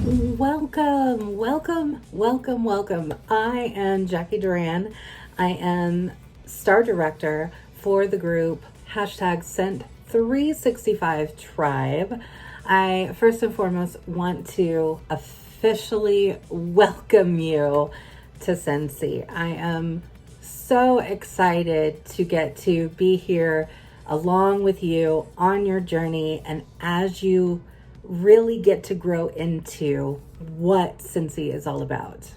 Welcome, welcome, welcome, welcome. I am Jacqui Duran. I am star director for the group hashtag Scent365 Tribe. I first and foremost want to officially welcome you to Scentsy. I am so excited to get to be here along with you on your journey and as you really get to grow into what Scentsy is all about.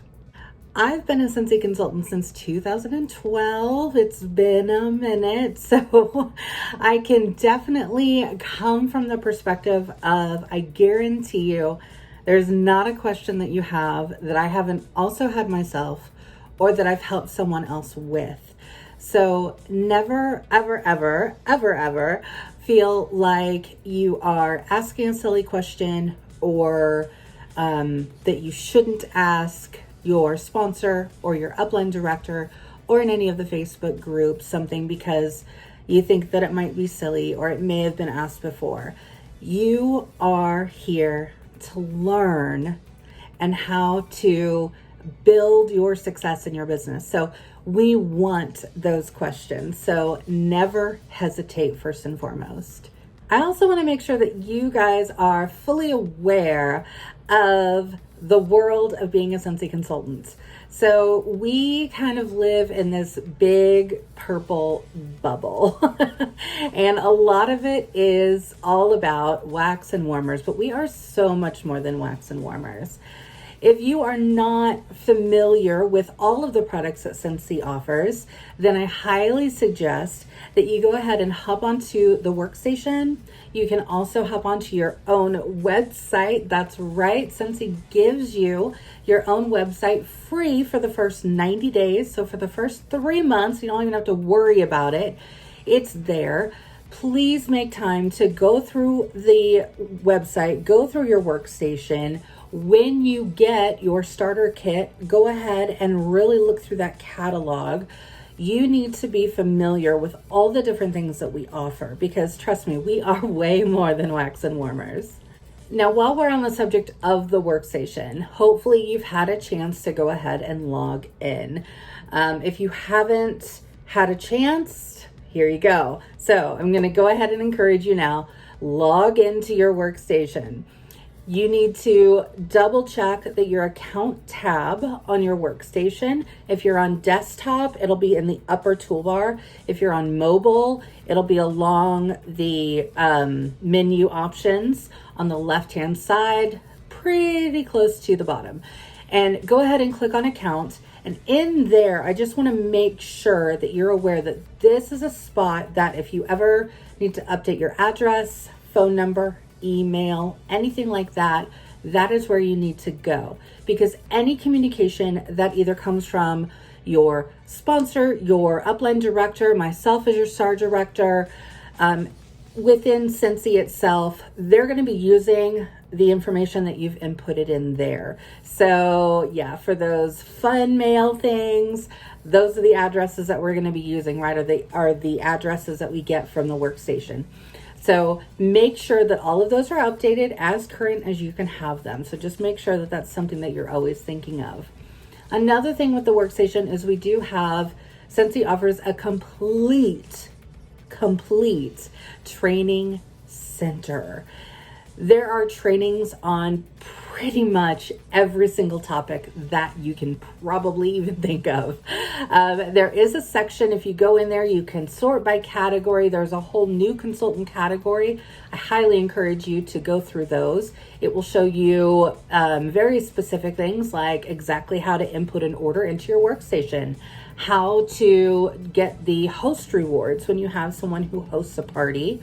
I've been a Scentsy consultant since 2012. It's been a minute, so I can definitely come from the perspective of, I guarantee you, there's not a question that you have that I haven't also had myself or that I've helped someone else with. So never, ever, ever, ever, ever feel like you are asking a silly question or that you shouldn't ask your sponsor or your upline director or in any of the Facebook groups something because you think that it might be silly or it may have been asked before. You are here to learn and how to build your success in your business. So we want those questions. So never hesitate, first and foremost. I also want to make sure that you guys are fully aware of the world of being a Scentsy consultant. So we kind of live in this big purple bubble and a lot of it is all about wax and warmers, but we are so much more than wax and warmers. If you are not familiar with all of the products that Scentsy offers, then I highly suggest that you go ahead and hop onto the workstation. You can also hop onto your own website. That's right, Scentsy gives you your own website free for the first 90 days. So for the first 3 months, you don't even have to worry about it. It's there. Please make time to go through the website, go through your workstation. When you get your starter kit, go ahead and really look through that catalog. You need to be familiar with all the different things that we offer because trust me, we are way more than wax and warmers. Now, while we're on the subject of the workstation, hopefully you've had a chance to go ahead and log in. If you haven't had a chance, here you go. So I'm going to go ahead and encourage you now, log into your workstation. You need to double check that your account tab on your workstation. If you're on desktop, it'll be in the upper toolbar. If you're on mobile, it'll be along the menu options on the left-hand side, pretty close to the bottom. And go ahead and click on account. And in there, I just want to make sure that you're aware that this is a spot that if you ever need to update your address, phone number, email, anything like that, that is where you need to go because any communication that either comes from your sponsor, your upline director, myself as your star director, within Scentsy itself, they're going to be using the information that you've inputted in there. So yeah, for those fun mail things, those are the addresses that we're going to be using, right? Are the addresses that we get from the workstation. So make sure that all of those are updated as current as you can have them. So just make sure that that's something that you're always thinking of. Another thing with the workstation is we do have, Scentsy offers a complete training center. There are trainings on pretty much every single topic that you can probably even think of. There is a section, if you go in there, you can sort by category. There's a whole new consultant category. I highly encourage you to go through those. It will show you very specific things like exactly how to input an order into your workstation, how to get the host rewards when you have someone who hosts a party,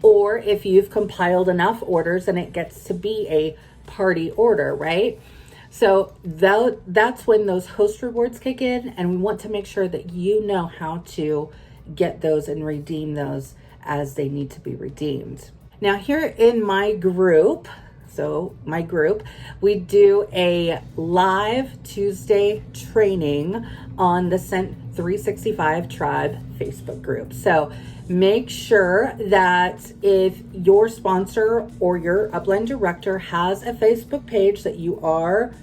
or if you've compiled enough orders and it gets to be a party order, right? So that's when those host rewards kick in, and we want to make sure that you know how to get those and redeem those as they need to be redeemed. Now here in my group, we do a live Tuesday training on the 365 Tribe Facebook group. So make sure that if your sponsor or your upline director has a Facebook page, that you are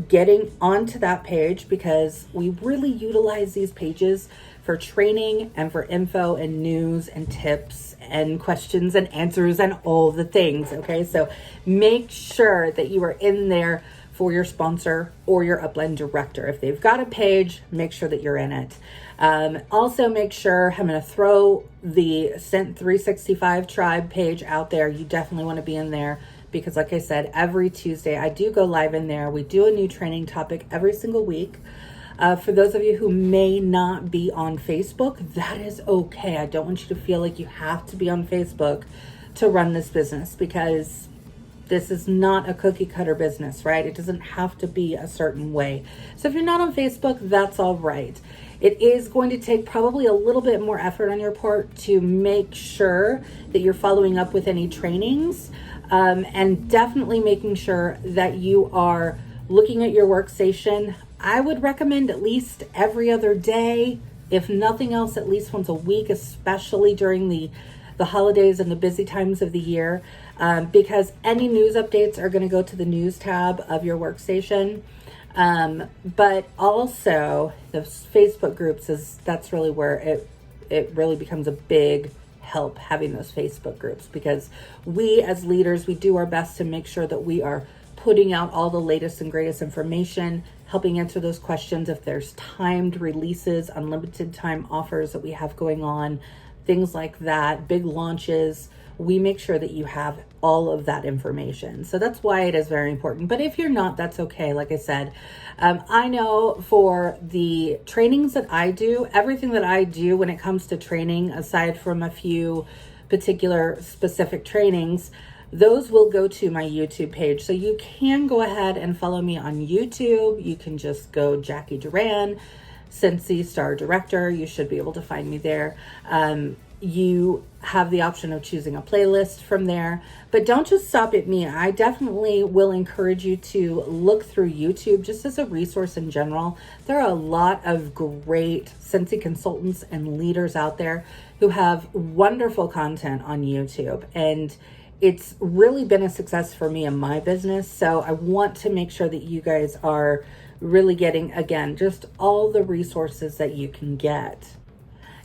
getting onto that page, because we really utilize these pages for training and for info and news and tips and questions and answers and all the things. Okay, so make sure that you are in there for your sponsor or your upline director. If they've got a page, make sure that you're in it. Also make sure, I'm going to throw the Scent 365 Tribe page out there. You definitely want to be in there, because like I said, every Tuesday I do go live in there. We do a new training topic every single week. For those of you who may not be on Facebook, that is okay. I don't want you to feel like you have to be on Facebook to run this business, because this is not a cookie cutter business, right? It doesn't have to be a certain way. So if you're not on Facebook, that's all right. It is going to take probably a little bit more effort on your part to make sure that you're following up with any trainings, and definitely making sure that you are looking at your workstation. I would recommend at least every other day, if nothing else, at least once a week, especially during the holidays and the busy times of the year, because any news updates are going to go to the news tab of your workstation. But also the Facebook groups, that's really where it really becomes a big help, having those Facebook groups, because we as leaders, we do our best to make sure that we are putting out all the latest and greatest information, helping answer those questions. If there's timed releases, unlimited time offers that we have going on, things like that, big launches, we make sure that you have all of that information. So that's why it is very important. But if you're not, that's okay. Like I said, I know for the trainings that I do, everything that I do when it comes to training, aside from a few particular specific trainings, those will go to my YouTube page. So you can go ahead and follow me on YouTube. You can just go Jacqui Duran, Scentsy Star Director. You should be able to find me there. You have the option of choosing a playlist from there, but don't just stop at me. I definitely will encourage you to look through YouTube just as a resource in general. There are a lot of great Scentsy consultants and leaders out there who have wonderful content on YouTube, and it's really been a success for me in my business. So I want to make sure that you guys are really getting, again, just all the resources that you can get.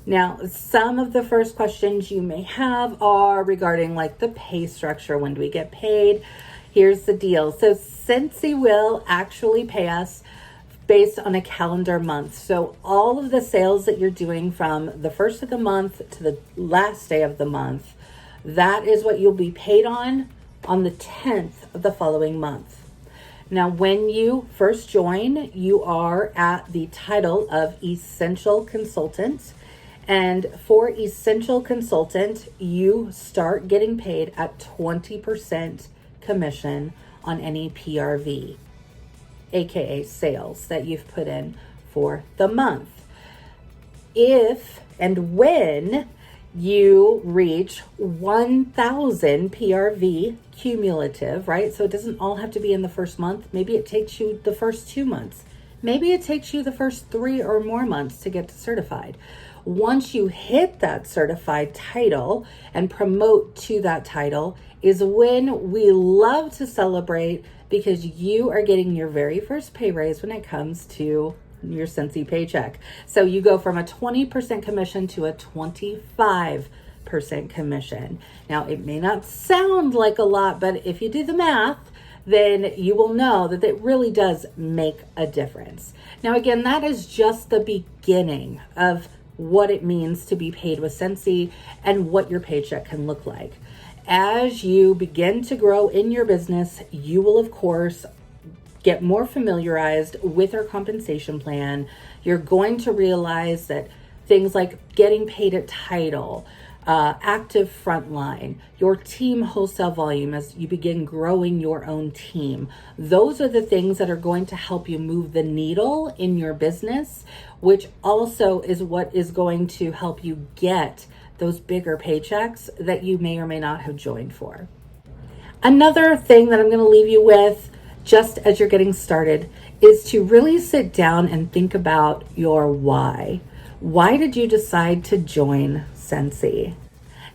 Now, some of the first questions you may have are regarding like the pay structure. When do we get paid? Here's the deal. So Scentsy will actually pay us based on a calendar month. So all of the sales that you're doing from the first of the month to the last day of the month, that is what you'll be paid on the 10th of the following month. Now, when you first join, you are at the title of Essential Consultant. And for Essential Consultant, you start getting paid at 20% commission on any PRV, aka sales that you've put in for the month. If and when you reach 1,000 PRV cumulative, right? So it doesn't all have to be in the first month. Maybe it takes you the first 2 months. Maybe it takes you the first 3 or more months to get certified. Once you hit that certified title and promote to that title is when we love to celebrate, because you are getting your very first pay raise when it comes to your Scentsy paycheck. So you go from a 20% commission to a 25% commission. Now, it may not sound like a lot, but if you do the math, then you will know that it really does make a difference. Now, again, that is just the beginning of what it means to be paid with Scentsy and what your paycheck can look like. As you begin to grow in your business, you will, of course, get more familiarized with our compensation plan. You're going to realize that things like getting paid at title, active frontline, your team wholesale volume as you begin growing your own team. Those are the things that are going to help you move the needle in your business, which also is what is going to help you get those bigger paychecks that you may or may not have joined for. Another thing that I'm going to leave you with, just as you're getting started, is to really sit down and think about your why. Why did you decide to join Scentsy?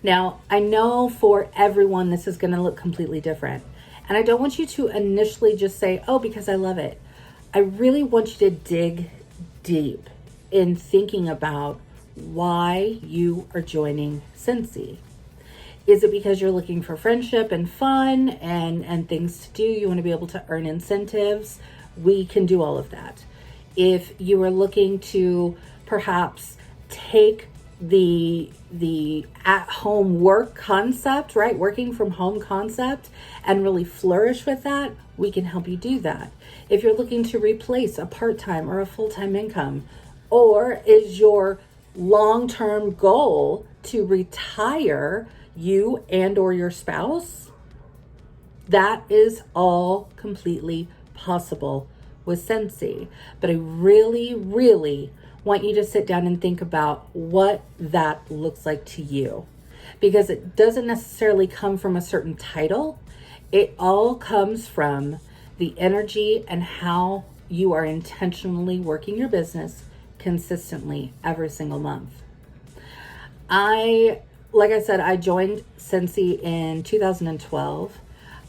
Now, I know for everyone this is going to look completely different. And I don't want you to initially just say, oh, because I love it. I really want you to dig deep in thinking about why you are joining Scentsy. Is it because you're looking for friendship and fun and things to do? You want to be able to earn incentives? We can do all of that. If you are looking to perhaps take the at-home work concept, right? Working from home concept and really flourish with that, we can help you do that. If you're looking to replace a part-time or a full-time income, or is your long-term goal to retire you and or your spouse, that is all completely possible with Scentsy. But I really, really want you to sit down and think about what that looks like to you, because it doesn't necessarily come from a certain title. It all comes from the energy and how you are intentionally working your business consistently every single month. Like I said, I joined Scentsy in 2012.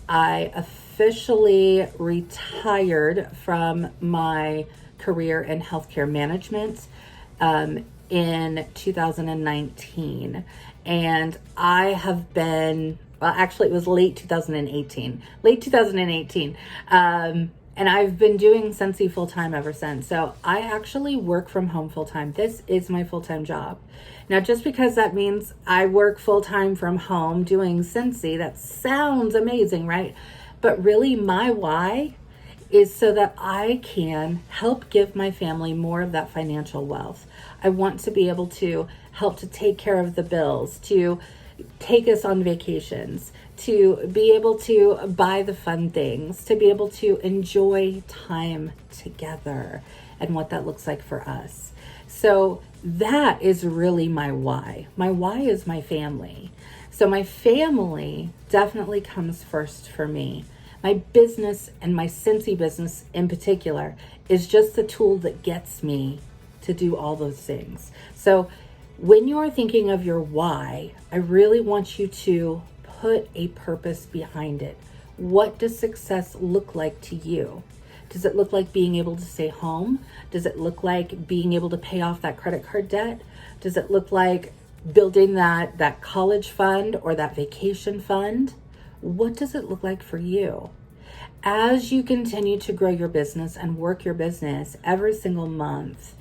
I officially retired from my career in healthcare management in 2019. And I have been, well, actually it was late 2018. And I've been doing Scentsy full-time ever since. So I actually work from home full-time. This is my full-time job. Now, just because that means I work full-time from home doing Scentsy, that sounds amazing, right? But really my why is so that I can help give my family more of that financial wealth. I want to be able to help to take care of the bills, to take us on vacations, to be able to buy the fun things, to be able to enjoy time together and what that looks like for us. So that is really my why. My why is my family. So my family definitely comes first for me. My business, and my Scentsy business in particular, is just the tool that gets me to do all those things. So when you are thinking of your why, I really want you to put a purpose behind it. What does success look like to you? Does it look like being able to stay home? Does it look like being able to pay off that credit card debt? Does it look like building that college fund or that vacation fund? What does it look like for you? As you continue to grow your business and work your business every single month,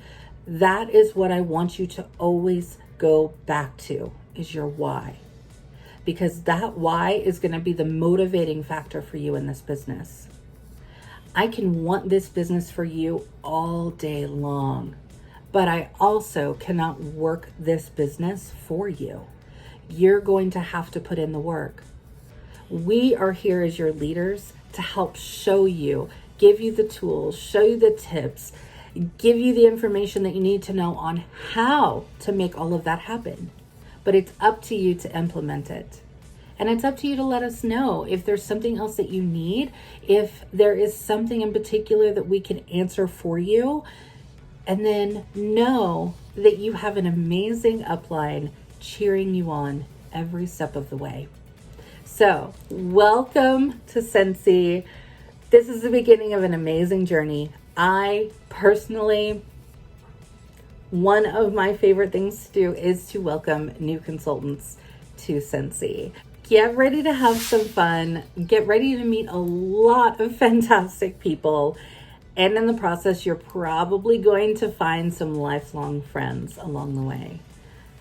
that is what I want you to always go back to, is your why. Because that why is going to be the motivating factor for you in this business. I can want this business for you all day long, but I also cannot work this business for you. You're going to have to put in the work. We are here as your leaders to help show you, give you the tools, show you the tips, give you the information that you need to know on how to make all of that happen. But it's up to you to implement it. And it's up to you to let us know if there's something else that you need, if there is something in particular that we can answer for you. And then know that you have an amazing upline cheering you on every step of the way. So, welcome to Scentsy. This is the beginning of an amazing journey. I personally, one of my favorite things to do is to welcome new consultants to Scentsy. Get ready to have some fun. Get ready to meet a lot of fantastic people. And in the process, you're probably going to find some lifelong friends along the way.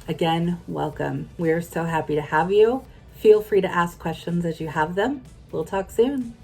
Again, welcome. We're so happy to have you. Feel free to ask questions as you have them. We'll talk soon.